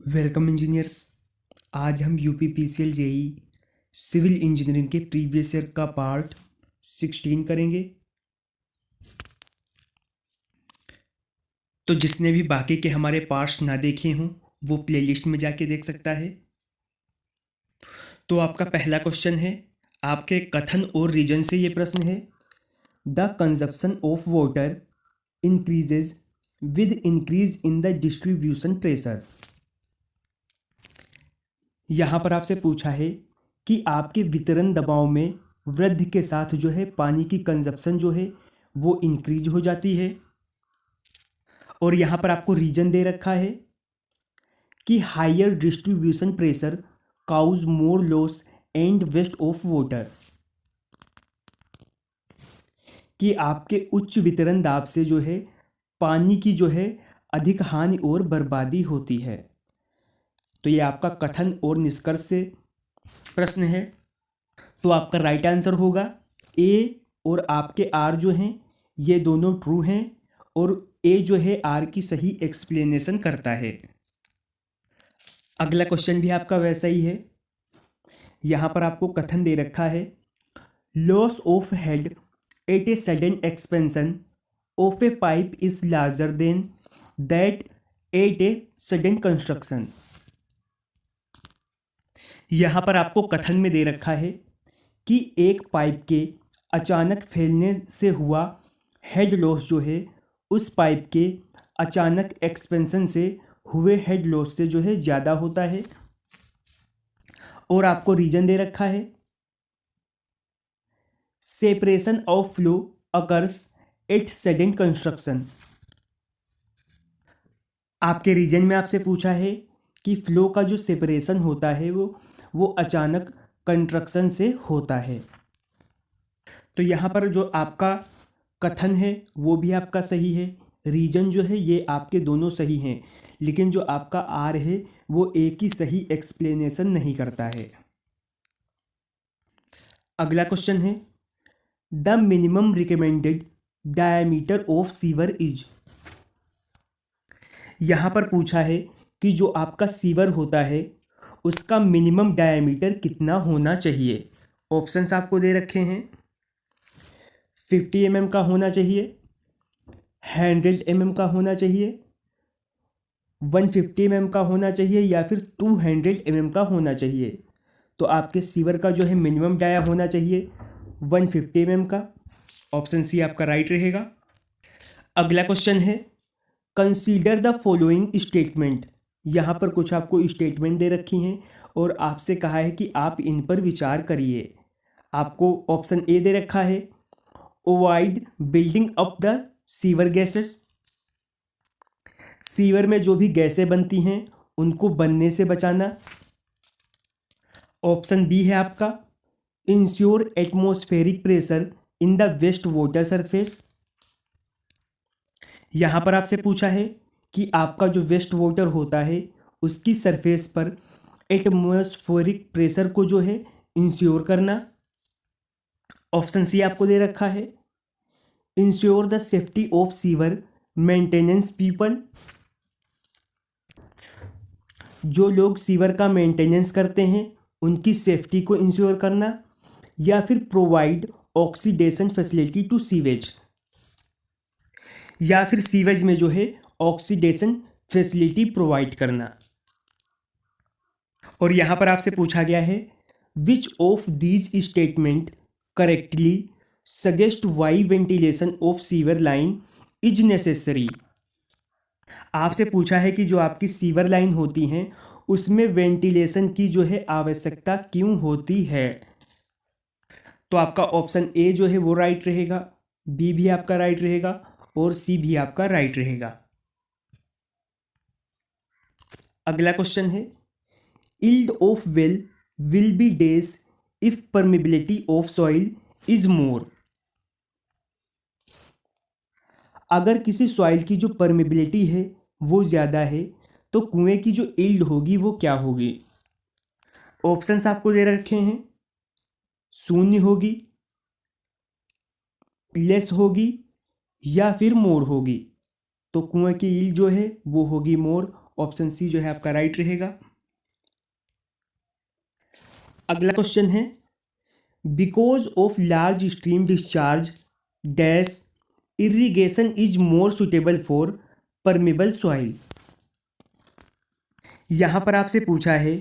Welcome engineers. आज हम UPPCL JE civil engineering के प्रीवियस ईयर का पार्ट 16 करेंगे। तो जिसने भी बाकी के हमारे पार्ट्स ना देखे हों वो प्लेलिस्ट में जाके देख सकता है। तो आपका पहला क्वेश्चन है, आपके कथन और रीजन से ये प्रश्न है, the consumption of water increases with increase in the distribution pressure. यहाँ पर आपसे पूछा है कि आपके वितरण दबाव में वृद्धि के साथ जो है पानी की कंजप्शन जो है वो इंक्रीज हो जाती है। और यहाँ पर आपको रीजन दे रखा है कि higher distribution pressure cause more loss and waste of water, कि आपके उच्च वितरण दाब से जो है पानी की जो है अधिक हानि और बर्बादी होती है। तो ये आपका कथन और निष्कर्ष से प्रश्न है। तो आपका राइट आंसर होगा ए, और आपके आर जो हैं ये दोनों ट्रू हैं और ए जो है आर की सही एक्सप्लेनेशन करता है। अगला क्वेश्चन भी आपका वैसा ही है। यहाँ पर आपको कथन दे रखा है, loss of head at a sudden expansion of A pipe is larger than that at a sudden construction. यहाँ पर आपको कथन में दे रखा है कि एक पाइप के अचानक फैलने से हुआ हेड लॉस जो है उस पाइप के अचानक एक्सपेंशन से हुए हेड लॉस से जो है ज़्यादा होता है। और आपको रीजन दे रखा है, separation of flow occurs at sudden construction. आपके रीजन में आपसे पूछा है कि फ्लो का जो सेपरेशन होता है वो अचानक कंस्ट्रक्शन से होता है। तो यहाँ पर जो आपका कथन है वो भी आपका सही है, रीजन जो है ये आपके दोनों सही हैं, लेकिन जो आपका आर है वो एक ही सही एक्सप्लेनेशन नहीं करता है। अगला क्वेश्चन है, the minimum recommended diameter of sewer is. यहाँ पर पूछा है कि जो आपका सीवर होता है उसका मिनिमम डायमीटर कितना होना चाहिए। ऑप्शंस आपको दे रखे हैं, 50 mm का होना चाहिए, 100 mm का होना चाहिए, 150 mm का होना चाहिए या फिर 200 mm का होना चाहिए। तो आपके सीवर का जो है मिनिमम डाया होना चाहिए 150 mm का। ऑप्शन सी आपका राइट रहेगा। अगला क्वेश्चन है, कंसीडर द फॉलोइंग स्टेटमेंट। यहाँ पर कुछ आपको स्टेटमेंट दे रखी हैं और आपसे कहा है कि आप इन पर विचार करिए। आपको ऑप्शन ए दे रखा है, avoid building up the sewer gases, sewer में जो भी गैसें बनती हैं उनको बनने से बचाना। ऑप्शन बी है आपका, ensure atmospheric pressure in the waste water surface. यहाँ पर आपसे पूछा है कि आपका जो वेस्ट वाटर होता है उसकी सरफेस पर एटमॉस्फेरिक प्रेशर को जो है इंश्योर करना। ऑप्शन सी आपको दे रखा है, ensure the safety of sewer maintenance people, जो लोग सीवर का मेंटेनेंस करते हैं उनकी सेफ्टी को इंश्योर करना। या फिर provide oxidation facility to sewage, या फिर सीवेज में जो है ऑक्सीडेशन फैसिलिटी प्रोवाइड करना। और यहाँ पर आपसे पूछा गया है, which of these statement correctly suggest why ventilation of sewer line is necessary. आपसे पूछा है कि जो आपकी सीवर लाइन होती हैं उसमें वेंटिलेशन की जो है आवश्यकता क्यों होती है। तो आपका ऑप्शन ए जो है वो राइट रहेगा, बी भी आपका राइट रहेगा और सी भी आपका राइट रहेगा। अगला क्वेश्चन है, yield of well will be days if permeability of soil is more। अगर किसी सॉइल की जो परमेबिलिटी है वो ज़्यादा है तो कुएं की जो यील्ड होगी वो क्या होगी। ऑप्शंस आपको दे रखे हैं, शून्य होगी, लेस होगी या फिर मोर होगी। तो कुएं की यील्ड जो है वो होगी मोर। ऑप्शन सी जो है आपका राइट रहेगा। अगला क्वेश्चन है, because of large stream discharge dash irrigation is more suitable for permeable soil. यहाँ पर आपसे पूछा है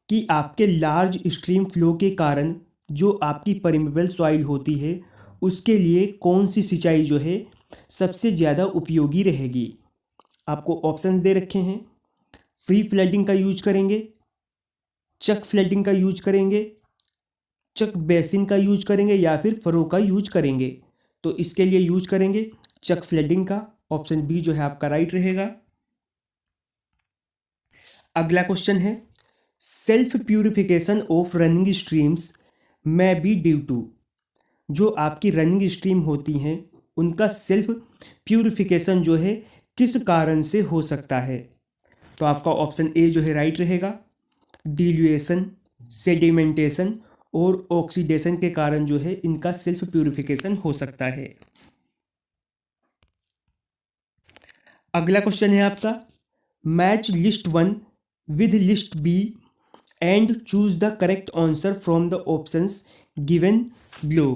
कि आपके लार्ज स्ट्रीम फ्लो के कारण जो आपकी परमेबल सॉइल होती है उसके लिए कौन सी सिंचाई जो है सबसे ज़्यादा उपयोगी रहेगी। आपको ऑप्शंस दे रखे हैं, फ्री फ्लडिंग का यूज करेंगे, चक फ्लडिंग का यूज करेंगे, चक बेसिन का यूज करेंगे या फिर फरो का यूज करेंगे। तो इसके लिए यूज करेंगे चक फ्लडिंग का, ऑप्शन बी जो है आपका राइट रहेगा। अगला क्वेश्चन है, self purification of running streams में बी ड्यू टू। जो आपकी रनिंग स्ट्रीम होती हैं उनका सेल्फ प्यूरिफिकेशन जो है किस कारण से हो सकता है। तो आपका ऑप्शन ए जो है राइट रहेगा, डिल्यूएशन, सेडिमेंटेशन और ऑक्सीडेशन के कारण जो है इनका सेल्फ प्यूरिफिकेशन हो सकता है। अगला क्वेश्चन है आपका, match list 1 with list B and choose the correct answer from the options given below.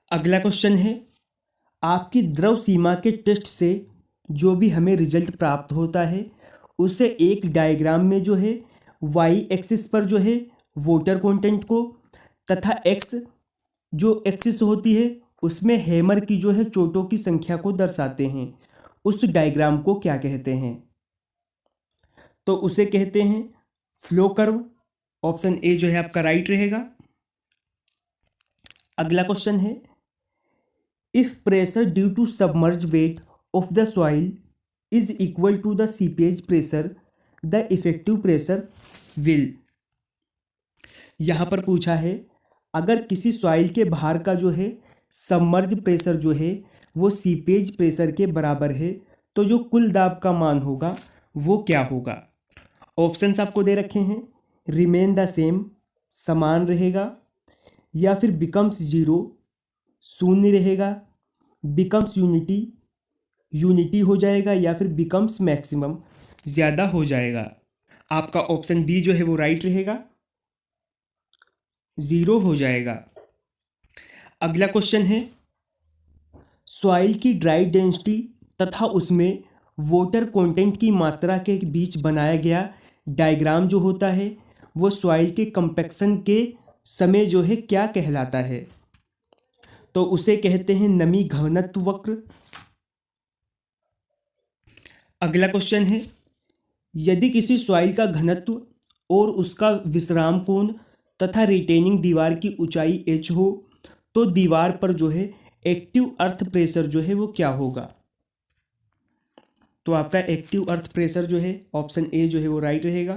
अगला क्वेश्चन है, आपकी द्रव सीमा के टेस्ट से जो भी हमें रिजल्ट प्राप्त होता है उसे एक डायग्राम में जो है वाई एक्सिस पर जो है वाटर कंटेंट को तथा एक्स जो एक्सिस होती है उसमें हैमर की जो है चोटों की संख्या को दर्शाते हैं। उस डायग्राम को क्या कहते हैं। तो उसे कहते हैं फ्लो कर्व, ऑप्शन ए जो है आपका राइट रहेगा। अगला क्वेश्चन है, if pressure due to submerge weight of the soil is equal to the seepage pressure the effective pressure will. यहाँ पर पूछा है, अगर किसी सॉइल के बाहर का जो है सबमर्ज प्रेशर जो है वो सीपेज प्रेशर के बराबर है तो जो कुल दाब का मान होगा वो क्या होगा। ऑप्शंस आपको दे रखे हैं, रिमेन द सेम, समान रहेगा, या फिर बिकम्स जीरो, शून्य रहेगा, बिकम्स यूनिटी, यूनिटी हो जाएगा, या फिर बिकम्स मैक्सिमम, ज़्यादा हो जाएगा। आपका ऑप्शन बी जो है वो राइट रहेगा, ज़ीरो हो जाएगा। अगला क्वेश्चन है, सॉइल की ड्राई डेंसिटी तथा उसमें वाटर कंटेंट की मात्रा के बीच बनाया गया डायग्राम जो होता है वो सॉइल के कंपैक्शन के समय जो है क्या कहलाता है। तो उसे कहते हैं नमी घनत्व वक्र। अगला क्वेश्चन है, यदि किसी सॉइल का घनत्व और उसका विश्राम कोण तथा रिटेनिंग दीवार की ऊंचाई h हो तो दीवार पर जो है एक्टिव अर्थ प्रेशर जो है वो क्या होगा। तो आपका एक्टिव अर्थ प्रेशर जो है ऑप्शन ए जो है वो राइट रहेगा।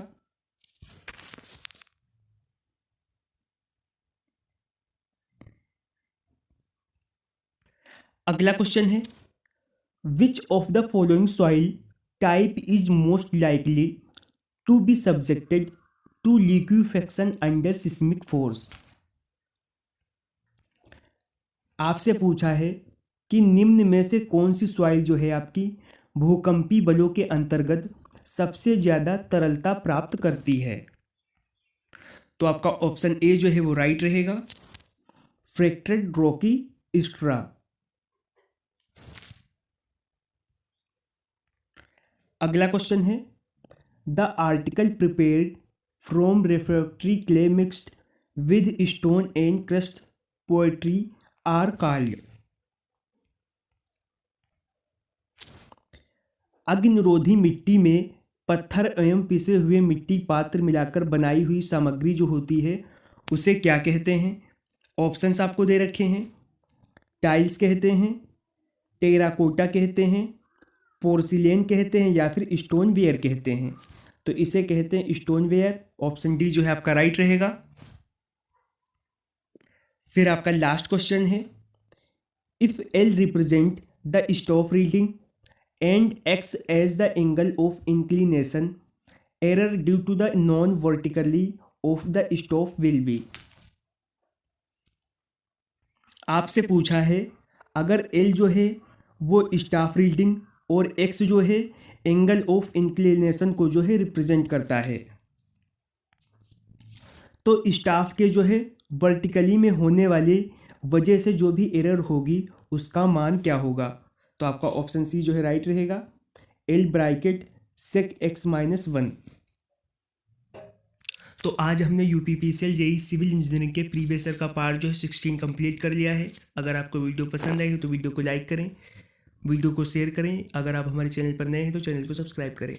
अगला क्वेश्चन है, which of the following soil type is most likely to be subjected to liquefaction under seismic force. आपसे पूछा है कि निम्न में से कौन सी सॉइल जो है आपकी भूकंपी बलों के अंतर्गत सबसे ज़्यादा तरलता प्राप्त करती है। तो आपका ऑप्शन ए जो है वो राइट रहेगा, फ्रैक्चर्ड रॉकी स्ट्रा। अगला क्वेश्चन है, the article prepared from refractory clay mixed with stone and crushed pottery are called. अग्निरोधी मिट्टी में पत्थर एवं पिसे हुए मिट्टी पात्र मिलाकर बनाई हुई सामग्री जो होती है उसे क्या कहते हैं। ऑप्शंस आपको दे रखे हैं, टाइल्स कहते हैं, टेराकोटा कहते हैं, पोर्सिलेन कहते हैं, या फिर स्टोन वेयर कहते हैं। तो इसे कहते हैं स्टोन वेयर, ऑप्शन डी जो है आपका राइट रहेगा। फिर आपका लास्ट क्वेश्चन है, if L represent the staff reading and X as the angle of inclination error due to the non verticality of the staff will be. आपसे पूछा है अगर एल जो है वो स्टाफ रीडिंग और एक्स जो है एंगल ऑफ इंक्लिनेशन को जो है रिप्रेजेंट करता है, तो स्टाफ के जो है वर्टिकली में होने वाले वजह से जो भी एरर होगी उसका मान क्या होगा। तो आपका ऑप्शन सी जो है राइट रहेगा, L bracket sec X minus 1। तो आज हमने यूपीपीसीएल जेई सिविल इंजीनियरिंग के प्रीवियस ईयर का पार्ट जो है 16 कंप्लीट कर लिया है। अगर आपको वीडियो पसंद आई हो तो वीडियो को लाइक करें, वीडियो को शेयर करें। अगर आप हमारे चैनल पर नए हैं तो चैनल को सब्सक्राइब करें।